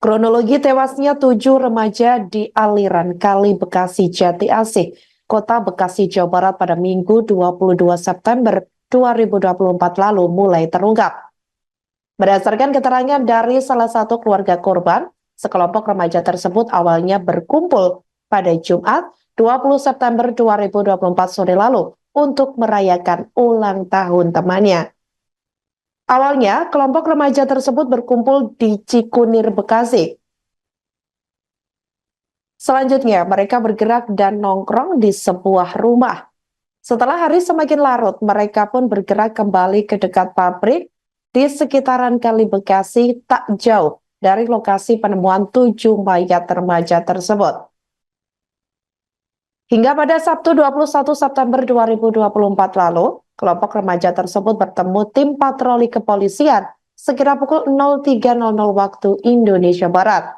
Kronologi tewasnya 7 remaja di aliran Kali Bekasi Jati Asih, Kota Bekasi, Jawa Barat pada Minggu 22 September 2024 lalu mulai terungkap. Berdasarkan keterangan dari salah satu keluarga korban, sekelompok remaja tersebut awalnya berkumpul pada Jumat 20 September 2024 sore lalu untuk merayakan ulang tahun temannya. Awalnya, kelompok remaja tersebut berkumpul di Cikunir, Bekasi. Selanjutnya, mereka bergerak dan nongkrong di sebuah rumah. Setelah hari semakin larut, mereka pun bergerak kembali ke dekat pabrik di sekitaran Kali Bekasi, tak jauh dari lokasi penemuan 7 mayat remaja tersebut. Hingga pada Sabtu 21 September 2024 lalu, kelompok remaja tersebut bertemu tim patroli kepolisian sekira pukul 03.00 waktu Indonesia Barat.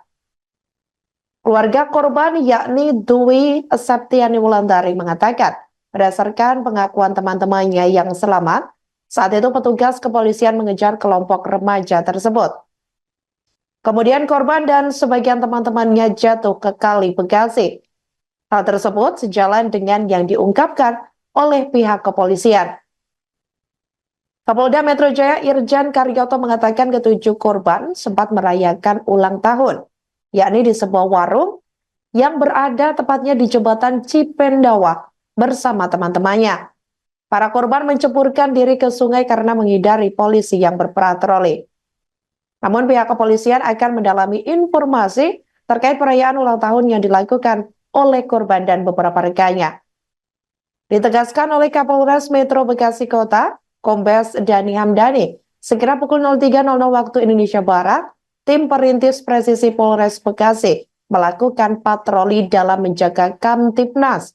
Keluarga korban yakni Dwi Septiani Wulandari mengatakan, berdasarkan pengakuan teman-temannya yang selamat, saat itu petugas kepolisian mengejar kelompok remaja tersebut. Kemudian korban dan sebagian teman-temannya jatuh ke Kali Bekasi. Hal tersebut sejalan dengan yang diungkapkan oleh pihak kepolisian. Kapolda Metro Jaya Irjen Karyoto mengatakan ketujuh korban sempat merayakan ulang tahun, yakni di sebuah warung yang berada tepatnya di jembatan Cipendawa bersama teman-temannya. Para korban menceburkan diri ke sungai karena menghindari polisi yang berpatroli. Namun pihak kepolisian akan mendalami informasi terkait perayaan ulang tahun yang dilakukan oleh korban dan beberapa rekannya. Ditegaskan oleh Kapolres Metro Bekasi Kota, Kombes Dhani Hamdani, sekira pukul 03.00 waktu Indonesia Barat, tim perintis presisi Polres Bekasi melakukan patroli dalam menjaga Kamtipnas.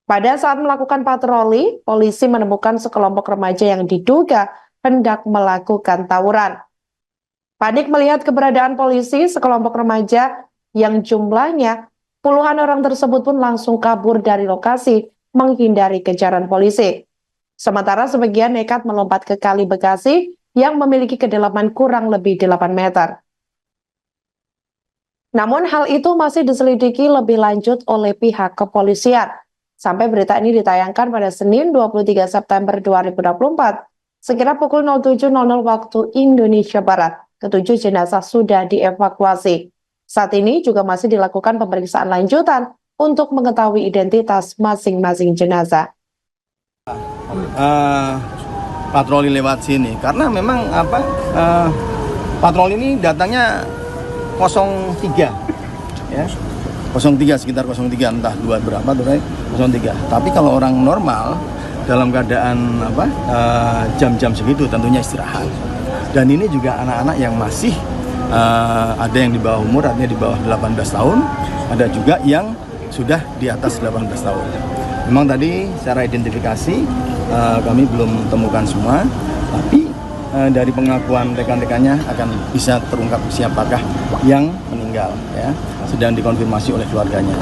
Pada saat melakukan patroli, polisi menemukan sekelompok remaja yang diduga hendak melakukan tawuran. Panik melihat keberadaan polisi, sekelompok remaja yang jumlahnya puluhan orang tersebut pun langsung kabur dari lokasi menghindari kejaran polisi. Sementara sebagian nekat melompat ke Kali Bekasi yang memiliki kedalaman kurang lebih 8 meter. Namun hal itu masih diselidiki lebih lanjut oleh pihak kepolisian. Sampai berita ini ditayangkan pada Senin 23 September 2024, sekira pukul 07.00 waktu Indonesia Barat, ketujuh jenazah sudah dievakuasi. Saat ini juga masih dilakukan pemeriksaan lanjutan untuk mengetahui identitas masing-masing jenazah. Patroli lewat sini karena memang patroli ini datangnya 03 ya. 03 sekitar 03 entah 2 berapa tuh 03. Tapi kalau orang normal dalam keadaan jam-jam segitu tentunya istirahat. Dan ini juga anak-anak yang masih ada yang di bawah umur, artinya di bawah 18 tahun, ada juga yang sudah di atas 18 tahun. Memang tadi secara identifikasi kami belum temukan semua, tapi dari pengakuan rekan-rekannya akan bisa terungkap siapakah yang meninggal, ya, sedang dikonfirmasi oleh keluarganya.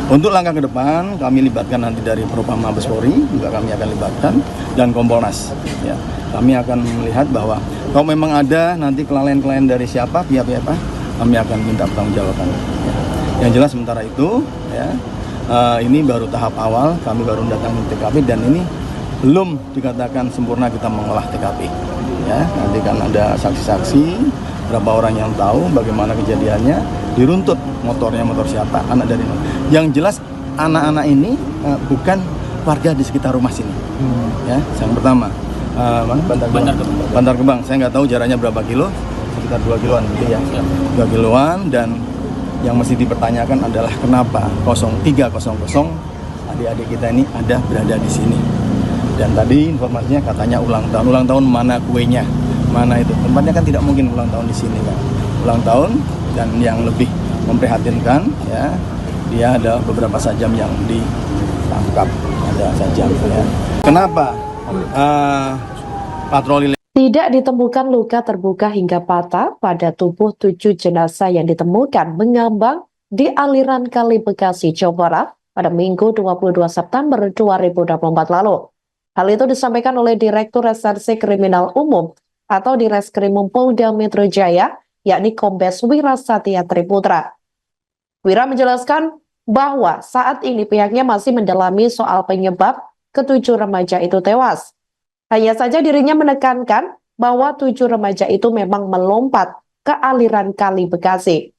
Untuk langkah ke depan, kami libatkan nanti dari Propam Mabes Polri, juga kami akan libatkan, dan Kompolnas. Ya. Kami akan melihat bahwa kalau memang ada nanti kelalaian-kelalaian dari siapa, pihak-pihak apa, kami akan minta pertanggungjawaban. Ya. Yang jelas sementara itu, ya, ini baru tahap awal, kami baru mendatangi TKP dan ini belum dikatakan sempurna kita mengolah TKP. Ya, nanti kan ada saksi-saksi, berapa orang yang tahu bagaimana kejadiannya, diruntut motornya, motor siapa, anak dari mana. Yang jelas anak-anak ini bukan warga di sekitar rumah sini. Ya, yang pertama. Bantar Gebang. Saya nggak tahu jaraknya berapa kilo, sekitar 2 kiloan gitu ya. 2 kiloan, dan yang mesti dipertanyakan adalah kenapa 0300 adik-adik kita ini berada di sini. Dan tadi informasinya katanya ulang tahun. Ulang tahun mana kuenya? Mana itu? Tempatnya kan tidak mungkin ulang tahun di sini kan. Ulang tahun, dan yang lebih memprihatinkan ya, dia ada beberapa sajam yang ditangkap, ada sajam ya. Kenapa? Patroli. Tidak ditemukan luka terbuka hingga patah pada tubuh 7 jenazah yang ditemukan mengambang di aliran Kali Bekasi, Jawa Barat pada Minggu 22 September 2024 lalu. Hal itu disampaikan oleh Direktur Reserse Kriminal Umum atau Direskrimum Polda Metro Jaya, yakni Kombes Wira Satya Triputra. Wira menjelaskan bahwa saat ini pihaknya masih mendalami soal penyebab ketujuh remaja itu tewas. Hanya saja dirinya menekankan bahwa 7 remaja itu memang melompat ke aliran Kali Bekasi.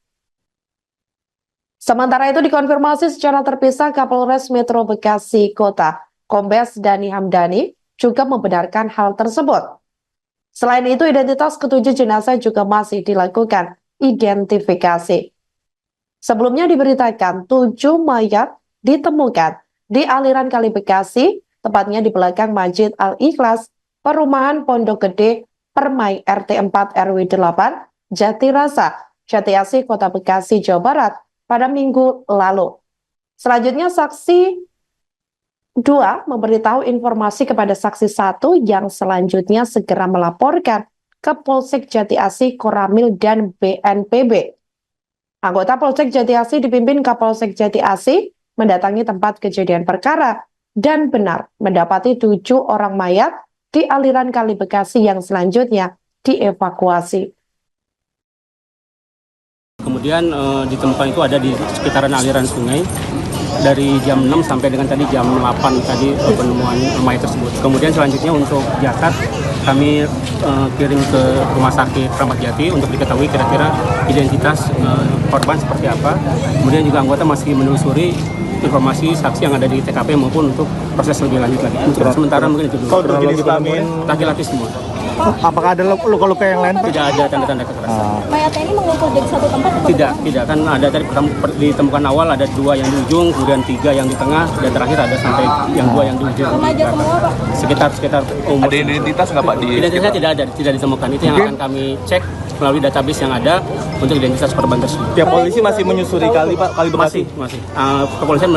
Sementara itu dikonfirmasi secara terpisah Kapolres Metro Bekasi Kota, Kombes Dhani Hamdani, juga membenarkan hal tersebut. Selain itu, identitas ketujuh jenazah juga masih dilakukan identifikasi. Sebelumnya diberitakan 7 mayat ditemukan di aliran Kali Bekasi, tepatnya di belakang Masjid Al-Ikhlas, Perumahan Pondok Gede, Permai RT 4 RW 8, Jatirasa, Jati Asih, Kota Bekasi, Jawa Barat, pada Minggu lalu. Selanjutnya saksi 2 memberitahu informasi kepada saksi 1 yang selanjutnya segera melaporkan ke Polsek Jati Asih, Koramil, dan BNPB. Anggota Polsek Jati Asih dipimpin Kapolsek Jati Asih mendatangi tempat kejadian perkara dan benar mendapati 7 orang mayat di aliran Kali Bekasi yang selanjutnya dievakuasi. Kemudian ditemukan itu ada di sekitaran aliran sungai dari jam 6 sampai dengan tadi jam 8 tadi penemuan mayat tersebut. Kemudian selanjutnya untuk jasad kami kirim ke Rumah Sakit Kramat Jati untuk diketahui kira-kira identitas korban seperti apa. Kemudian juga anggota masih menelusuri informasi saksi yang ada di TKP maupun untuk proses lebih lanjut lagi. Untuk sementara mungkin itu dulu. Kalau jenis kelamin Laki-laki semua. apakah ada luka-luka yang lain, Pak? Tidak ada tanda-tanda kekerasan. Mayatnya ini mengumpul di satu tempat? Tidak, kan ada tadi ditemukan awal ada 2 yang di ujung, kemudian 3 yang di tengah, dan terakhir ada sampai yang 2 yang di ujung. Remaja semua, Pak? Sekitar umur. Ada identitas nggak Pak? Identitasnya tidak ditemukan. Itu yang akan kami cek melalui database yang ada untuk identitas korban tersebut. Pihak polisi masih menyusuri kali, Pak, Kali Bekasi. Masih. Kepolisian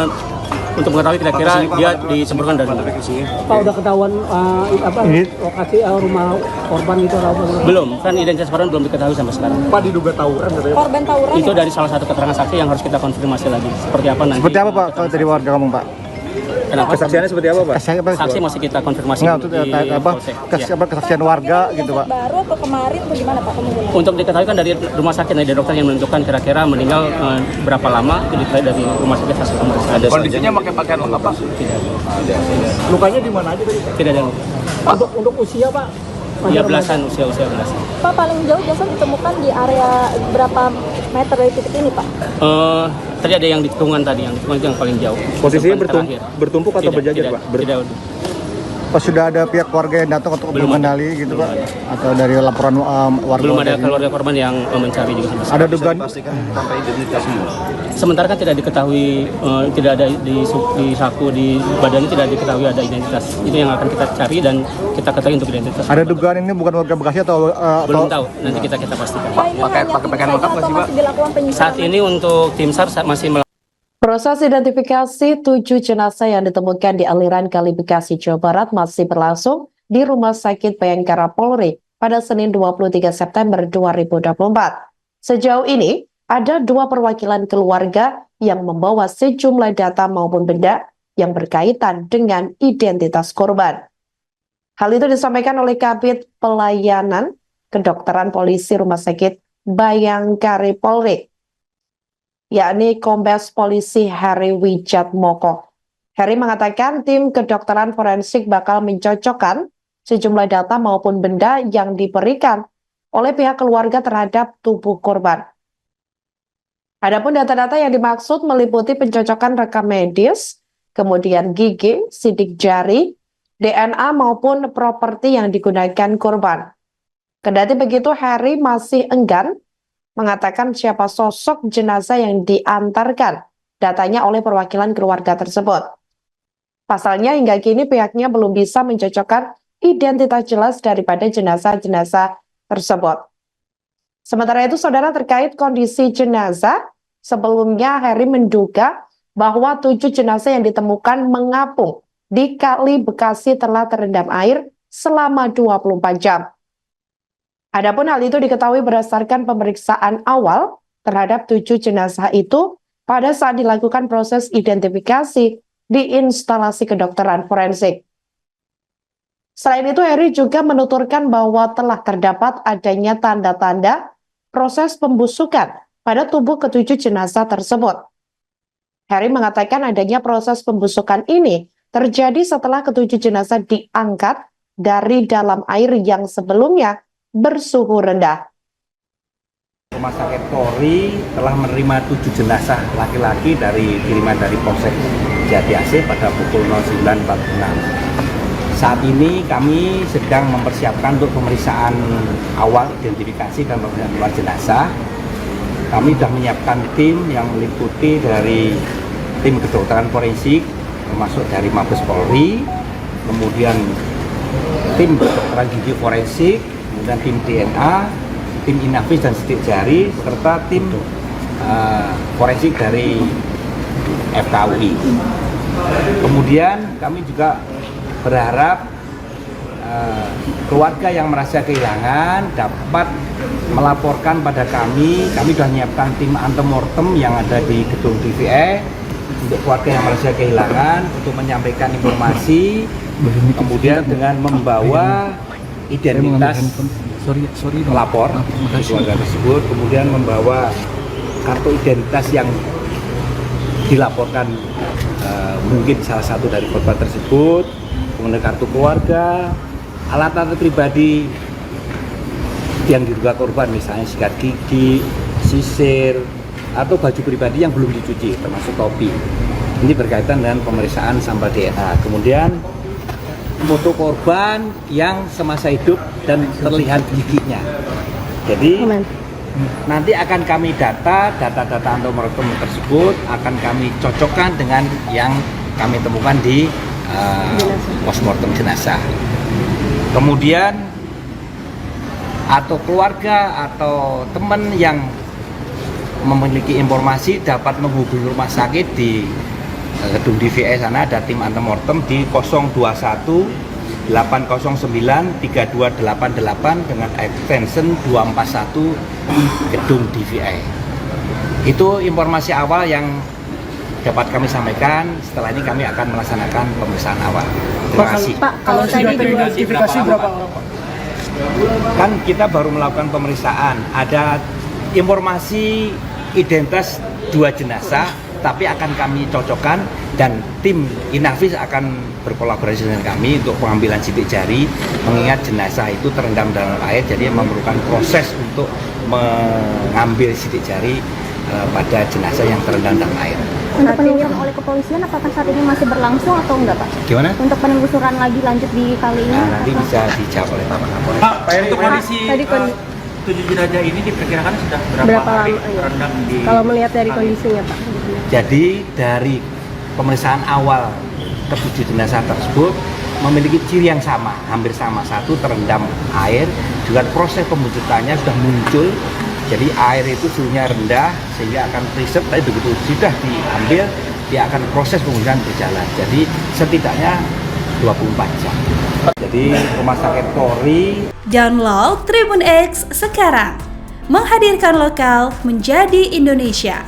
untuk mengetahui kira-kira dia disemprotkan dari mana. Pak, udah ketahuan lokasi rumah korban itu atau apa? Belum, kan identitas korban belum diketahui sampai sekarang. Pak, diduga tawuran katanya. Korban tawuran Itu ya? dari salah satu keterangan saksi yang harus kita konfirmasi lagi. Seperti apa nanti? Seperti apa, Pak, kalau dari warga ngomong, Pak? Kenapa? Kesaksiannya seperti apa, Pak? Saksi masih kita konfirmasi Nggak, di itu Polsek. Ya. kesaksian warga gitu, Pak. Baru atau kemarin atau gimana, Pak? Kemungkinan? Untuk diketahui kan dari rumah sakit, dari dokter yang menentukan kira-kira meninggal berapa lama, itu diketahui dari rumah sakit hasil pemeriksaan. Kondisinya pakai pakaian lengkap Pak? Tidak. Lukanya di mana aja tadi, Pak? Tidak ada. Untuk usia, Pak? Ya belasan, usia belasan. Pak, paling jauh jasad ditemukan di area berapa meter dari titik ini, Pak? Tadi ada yang di tikungan tadi, yang tikungan itu yang paling jauh. Posisinya Tikungan terakhir. bertumpuk atau berjajar, Pak? Tidak. Pas sudah ada pihak keluarga yang datang untuk mengenali gitu, Pak? Atau dari laporan warga? Belum ada keluarga korban yang mencari juga sampai sekarang. Ada dugaan? Pastikan sampai identitas semua. Sementara kan tidak diketahui, tidak ada di saku, di badannya tidak diketahui ada identitas. Itu yang akan kita cari dan kita ketahui untuk identitas. Ada dugaan ini bukan warga Bekasi atau Belum tahu, nanti kita pastikan. Pak, ini pakai hanya tim pakaian saja lengkap nggak atau sih, Pak? masih dilakukan penyisiran? Saat ini untuk tim SAR masih Proses identifikasi 7 jenazah yang ditemukan di aliran Kali Bekasi, Jawa Barat masih berlangsung di Rumah Sakit Bayangkara Polri pada Senin 23 September 2024. Sejauh ini, ada 2 perwakilan keluarga yang membawa sejumlah data maupun benda yang berkaitan dengan identitas korban. Hal itu disampaikan oleh Kabid Pelayanan Kedokteran Polisi Rumah Sakit Bayangkara Polri, yakni Kombes Polisi Heri Wijatmoko. Heri mengatakan tim kedokteran forensik bakal mencocokkan sejumlah data maupun benda yang diberikan oleh pihak keluarga terhadap tubuh korban. Adapun data-data yang dimaksud meliputi pencocokan rekam medis, kemudian gigi, sidik jari, DNA maupun properti yang digunakan korban. Kendati begitu, Heri masih enggan mengatakan siapa sosok jenazah yang diantarkan datanya oleh perwakilan keluarga tersebut. Pasalnya hingga kini pihaknya belum bisa mencocokkan identitas jelas daripada jenazah-jenazah tersebut. Sementara itu, saudara, terkait kondisi jenazah, sebelumnya Heri menduga bahwa 7 jenazah yang ditemukan mengapung di Kali Bekasi telah terendam air selama 24 jam. Adapun hal itu diketahui berdasarkan pemeriksaan awal terhadap 7 jenazah itu pada saat dilakukan proses identifikasi di instalasi kedokteran forensik. Selain itu, Heri juga menuturkan bahwa telah terdapat adanya tanda-tanda proses pembusukan pada tubuh ketujuh jenazah tersebut. Heri mengatakan adanya proses pembusukan ini terjadi setelah ketujuh jenazah diangkat dari dalam air yang sebelumnya bersuhu rendah. Rumah Sakit Polri telah menerima 7 jenazah laki-laki dari kiriman dari Polsek Jati Asih pada pukul 09.46. Saat ini kami sedang mempersiapkan untuk pemeriksaan awal identifikasi dan pemeriksaan luar jenazah. Kami sudah menyiapkan tim yang meliputi dari tim kedokteran forensik, termasuk dari Mabes Polri, kemudian tim kedokteran gigi forensik, kemudian tim DNA, tim Inafis dan sidik jari, serta tim forensik dari FKUI. Kemudian kami juga berharap keluarga yang merasa kehilangan dapat melaporkan pada kami. Kami sudah menyiapkan tim antemortem yang ada di gedung DVE untuk keluarga yang merasa kehilangan untuk menyampaikan informasi, kemudian dengan membawa identitas pelapor keluarga tersebut, kemudian membawa kartu identitas yang dilaporkan mungkin salah satu dari korban tersebut, kemudian kartu keluarga, alat-alat pribadi yang diduga korban, misalnya sikat gigi, sisir, atau baju pribadi yang belum dicuci, termasuk topi. Ini berkaitan dengan pemeriksaan sampel DNA. Kemudian foto korban yang semasa hidup dan terlihat giginya. Jadi nanti akan kami data antemortem tersebut akan kami cocokkan dengan yang kami temukan di postmortem jenazah. Kemudian atau keluarga atau teman yang memiliki informasi dapat menghubungi rumah sakit di gedung DVE sana, ada tim antemortem di 021 809 3288 dengan extension 241 gedung DVE. Itu informasi awal yang dapat kami sampaikan. Setelah ini kami akan melaksanakan pemeriksaan awal. Terima kasih. Pak, kalau tadi Identifikasi berapa orang? Kan kita baru melakukan pemeriksaan. Ada informasi identitas 2 jenazah, tapi akan kami cocokkan dan tim Inafis akan berkolaborasi dengan kami untuk pengambilan sidik jari, mengingat jenazah itu terendam dalam air, jadi memerlukan proses untuk mengambil sidik jari pada jenazah yang terendam dalam air. untuk penelusuran oleh kepolisian apakah saat ini masih berlangsung atau enggak, Pak? Gimana? Untuk penelusuran lagi lanjut di kali ini? Nah, nanti bisa dijawab oleh Bapak Kapolres. Untuk kondisi Tadi 7 jenazah ini diperkirakan sudah berapa hari terendam di... Kalau melihat dari kondisinya, Pak. Jadi dari pemeriksaan awal ke-7 jenazah tersebut memiliki ciri yang sama, hampir sama, satu terendam air, juga proses pembusukannya sudah muncul, jadi air itu suhunya rendah sehingga akan preserve, tapi begitu sudah diambil, dia akan proses pembusukan berjalan, jadi setidaknya 24 jam. Jadi Rumah Sakit Polri. Download Tribun X sekarang, menghadirkan lokal menjadi Indonesia.